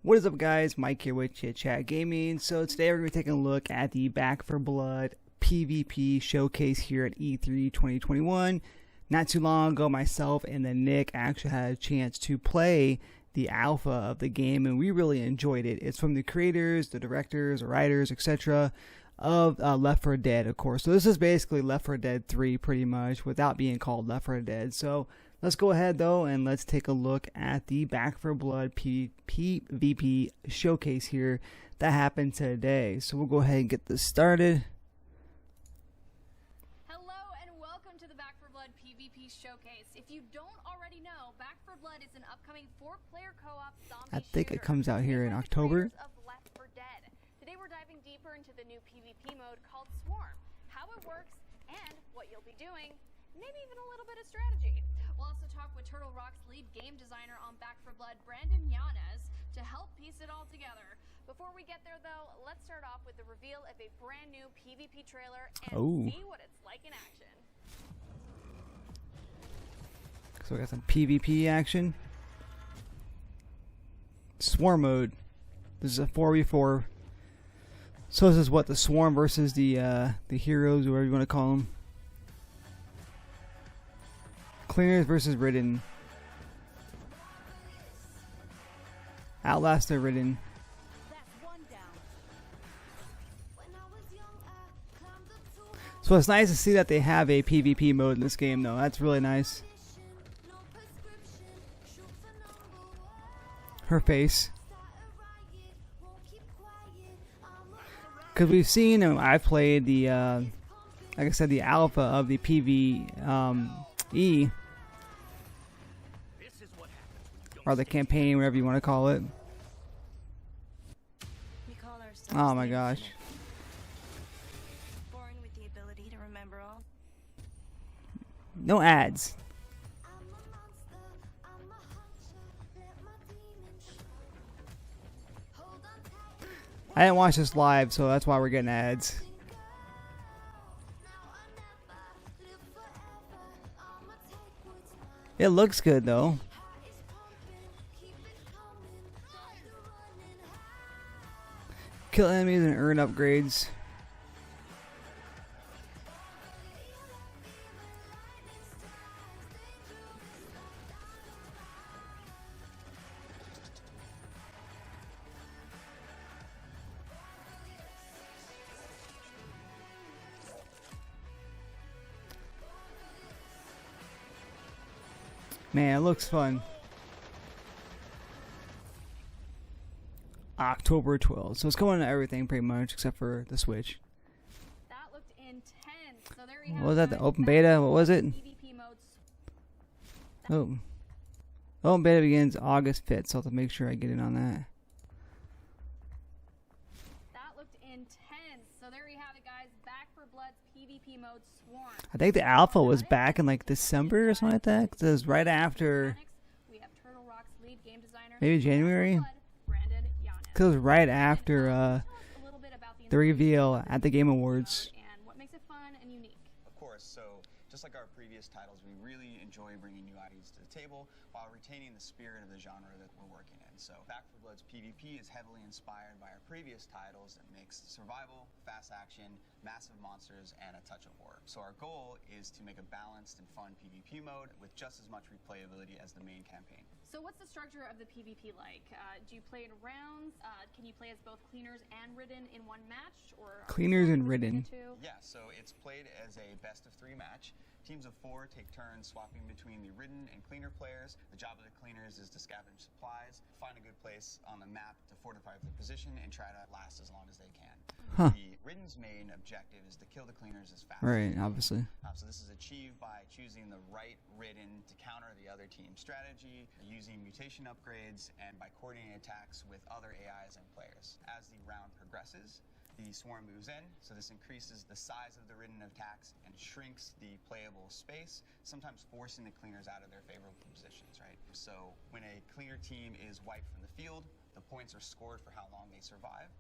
What is up, guys? Mike here with Chit Chat Gaming. So today we're going to be taking a look at the Back 4 Blood PvP showcase here at E3 2021. Not too long ago, myself and then Nick actually had a chance to play the alpha of the game, and we really enjoyed it. It's from the creators, the directors, the writers, etc. of Left 4 Dead, of course. So this is basically Left 4 Dead 3 pretty much without being called Left 4 Dead. So let's go ahead though and let's take a look at the Back 4 Blood PvP showcase here that happened today. So we'll go ahead and get this started. Hello and welcome to the Back 4 Blood PvP showcase. If you don't already know, Back 4 Blood is an upcoming 4-player co-op zombie I think shooter it comes out here in made by the October. creators of Left 4 Dead. Today we're diving deeper into the new PvP mode called Swarm, how it works, and what you'll be doing, maybe even a little bit of strategy. We'll also talk with Turtle Rock's lead game designer on Back 4 Blood, Brandon Yanez, to help piece it all together. Before we get there though, let's start off with the reveal of a brand new PvP trailer and see what it's like in action. So we got some PvP action. Swarm mode. This is a 4v4. So this is what, the Swarm versus the heroes, whatever you want to call them. Cleaners versus Ridden. Outlaster Ridden. So it's nice to see that they have a PvP mode in this game though. That's really nice. Her face. Because we've seen, I've played the, like I said, the alpha of the PvE. Or the campaign, whatever you want to call it. Oh my gosh. Born with the ability to remember all. No ads. I didn't watch this live, so that's why we're getting ads. It looks good though. Kill enemies and earn upgrades. Man, it looks fun. October 12th. So it's going to everything pretty much except for the Switch. That looked intense. So there you have What was that? it. The open beta? What was it? PvP modes. Oh. Open beta begins August 5th, so I'll have to make sure I get in on that. That looked intense. So there you have it, guys. Back 4 Blood's PvP mode Swarm. I think the alpha was back in like December or something like that. 'Cause it was right after, We have Turtle Rock's lead game designer, maybe January. Brandon Yanez. Because it was right after Tell us a little bit about the reveal at the Game Awards. and what makes it fun and unique. Of course, so just like our previous titles, we really enjoy bringing new ideas to the table while retaining the spirit of the genre that we're working in. So Back 4 Blood's PvP is heavily inspired by our previous titles that mix survival, fast action, massive monsters, and a touch of horror. So our goal is to make a balanced and fun PvP mode with just as much replayability as the main campaign. So what's the structure of the PvP like? Do you play in rounds? Can you play as both cleaners and ridden in one match? Or Cleaners and ridden. Yeah, so it's played as a best-of-3 match. Teams of 4 take turns swapping between the ridden and cleaner players. The job of the cleaners is to scavenge supplies, find a good place on the map to fortify their position, and try to last as long as they can. Huh. The ridden's main objective is to kill the cleaners as fast Right, as they can. obviously. So this is achieved by choosing the right ridden to counter the other team's strategy, using mutation upgrades, and by coordinating attacks with other AIs and players. As the round progresses, the Swarm moves in, so this increases the size of the ridden attacks and shrinks the playable space, sometimes forcing the cleaners out of their favorable positions, right? So when a cleaner team is wiped from the field, the points are scored for how long they survive.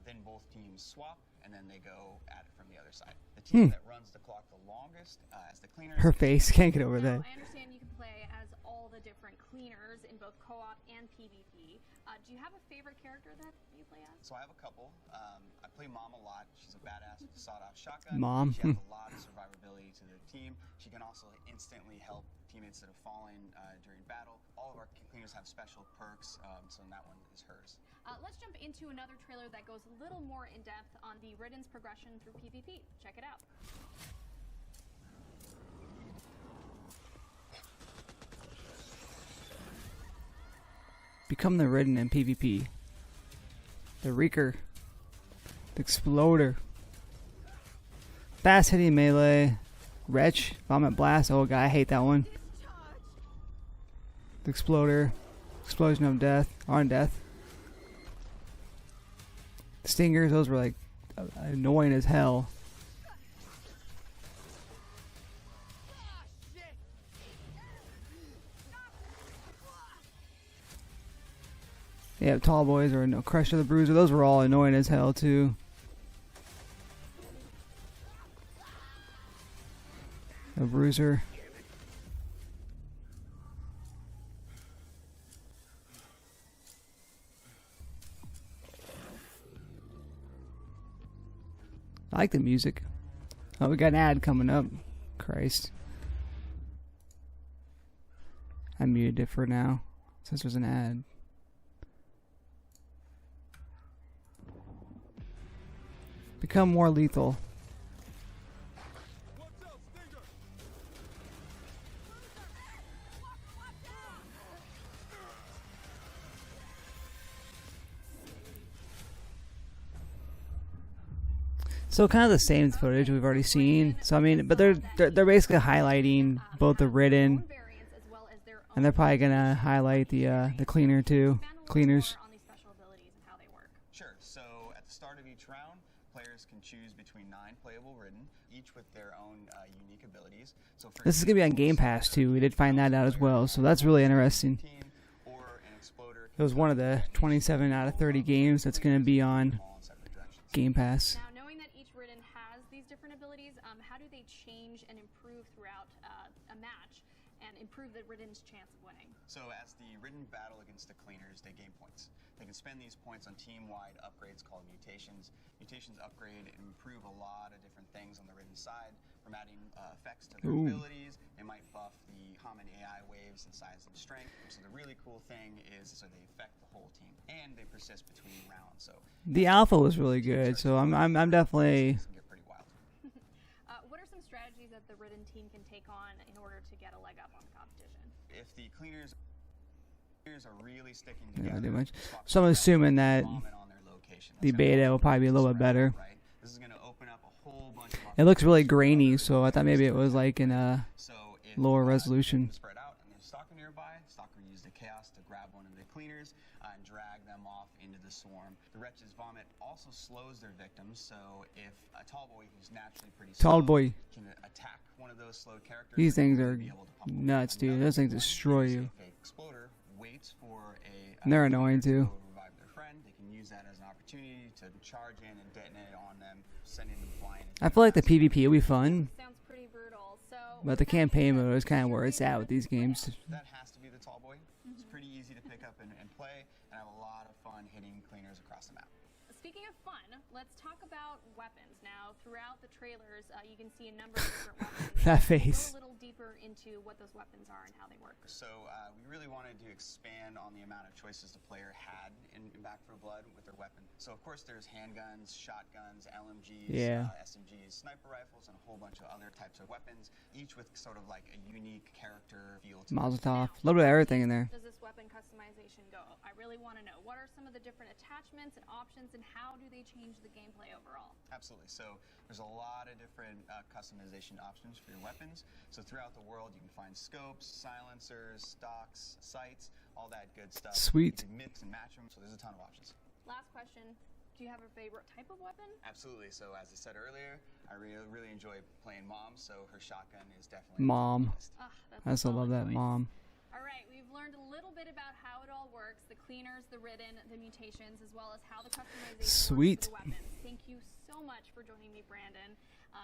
Then both teams swap, and then they go at it from the other side. The team that runs the clock the longest as the cleaners. Her face can't get over Now, that. I understand you can play as all the different cleaners in both co-op and PvP. Do you have a favorite character that you play as? So I have a couple. I play Mom a lot. She's a badass with a sawed-off shotgun. Mom. She has a lot of survivability to the team. She can also instantly help teammates that have fallen during battle. All of our cleaners have special perks, so that one is hers. Let's jump into another trailer that goes a little more in depth on the Ridden's progression through PvP. Check it out. Become the Ridden in PvP. The Reeker. The Exploder. Fast hitting melee. Wretch. Vomit Blast. Oh god, I hate that one. The Exploder. Explosion of Death. On Death. The Stingers, those were like annoying as hell. Yeah, Tall Boys or no, Crusher the Bruiser, those were all annoying as hell too. The Bruiser. I like the music. Oh, we got an ad coming up. Christ. I muted it for now, since there's an ad. Become more lethal. So kind of the same footage we've already seen. So I mean, but they're basically highlighting both the Ridden, Variants as well as their own and they're probably gonna highlight the cleaner too. Cleaners. on these special abilities and how they work. Sure. So at the start of each round, players can choose between 9 playable Ridden, each with their own unique abilities. So for This is gonna be on Game Pass too. We did find that out as well, so that's really interesting. team or an exploder It was one of the 27 out of 30 games that's gonna be on all in separate directions. Game Pass. Now, knowing that each Ridden has these different abilities, how do they change and improve throughout a match and improve the Ridden's chance of winning? So as the Ridden battle against the cleaners, they gain points. They can spend these points on team-wide upgrades called mutations. Mutations upgrade and improve a lot of different things on the Ridden side, from adding effects to their Ooh. abilities. They might buff the common AI waves in size and strength. So the really cool thing is, so they affect the whole team, and they persist between rounds. So The alpha was really good, so I'm definitely. this can get pretty wild. What are some strategies that the Ridden team can take on in order to get a leg up on the competition? If the cleaners are really sticking Yeah, together, pretty much. swap So I'm back, assuming that vomit on their location. the That's gonna beta help will probably be a little bit spread better. out, right? This is going to open up a whole bunch of It looks really grainy, so I thought maybe it was like in a So if, lower resolution. Spread out and there's Stalker nearby, Stalker used the chaos to grab one of the cleaners and drag them off into the swarm. The Wretch's vomit also slows their victims, so if a tall boy who's naturally pretty Tall slow boy. can attack one of those slowed characters, These they're things going are to be able to pump them nuts, with dude. another Those things one. destroy So you. if a exploder waits for a And they're annoying, cleaner too. to go revive their friend, they can use that as an opportunity to charge in and detonate on them, sending them flying. I feel like the PvP will be fun, Sounds pretty brutal. So, but the campaign mode is kind of where it's at with these games. That has to be the tall boy. It's pretty easy to pick up and play, and have a lot of fun hitting cleaners across the map. Speaking of fun, let's talk about weapons. Now, throughout the trailers, you can see a number of different weapons. That Go face. a little deeper into what those weapons are and how they work. So we really wanted to expand on the amount of choices the player had in Back 4 Blood with their weapon. So of course there's handguns, shotguns, LMGs, Yeah. SMGs, sniper rifles, and a whole bunch of other types of weapons, each with sort of like a unique character feel to them. Mazel tov. A little bit of everything in there. Does this weapon customization go? I really want to know. What are some of the different attachments and options, and how do they change the gameplay overall? Absolutely. So there's a lot of different customization options for your weapons. So throughout the world, you can find scopes, silencers, stocks, sights, all that good stuff. Sweet. You can mix and match them. So there's a ton of options. Last question. Do you have a favorite type of weapon? Absolutely. So as I said earlier, I really enjoy playing Mom. So her shotgun is definitely Mom. Ah, that's I a still love solid that choice. mom. Alright, we've learned a little bit about how it all works, the cleaners, the ridden, the mutations, as well as how the customization Sweet. works for the weapons. Thank you so much for joining me, Brandon,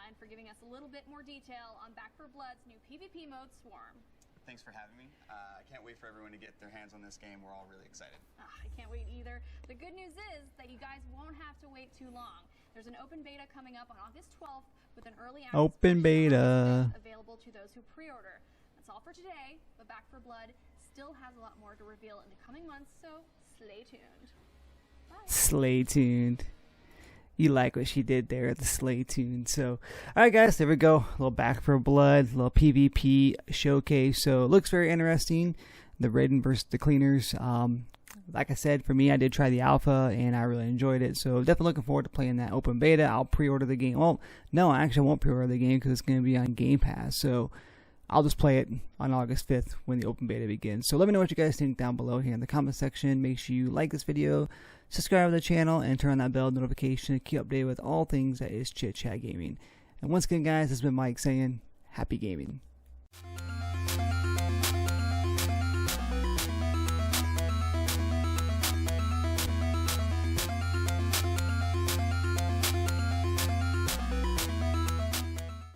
and for giving us a little bit more detail on Back 4 Blood's new PvP mode, Swarm. Thanks for having me. I can't wait for everyone to get their hands on this game. We're all really excited. I can't wait either. The good news is that you guys won't have to wait too long. There's an open beta coming up on August 12th with an early access Open version beta. available to those who pre-order. That's all for today, but Back 4 Blood still has a lot more to reveal in the coming months, so stay tuned. Bye. Slay tuned. You like what she did there at the Slay tune. So, alright guys, there we go. A little Back 4 Blood, a little PvP showcase. So, it looks very interesting. The Ridden versus the Cleaners. Like I said, for me, I did try the alpha and I really enjoyed it. So, definitely looking forward to playing that open beta. I'll pre-order the game. Well, no, I actually won't pre-order the game because it's going to be on Game Pass. So, I'll just play it on August 5th when the open beta begins. So let me know what you guys think down below here in the comment section. Make sure you like this video, subscribe to the channel, and turn on that bell notification to keep updated with all things that is Chit Chat Gaming. And once again, guys, this has been Mike saying, happy gaming.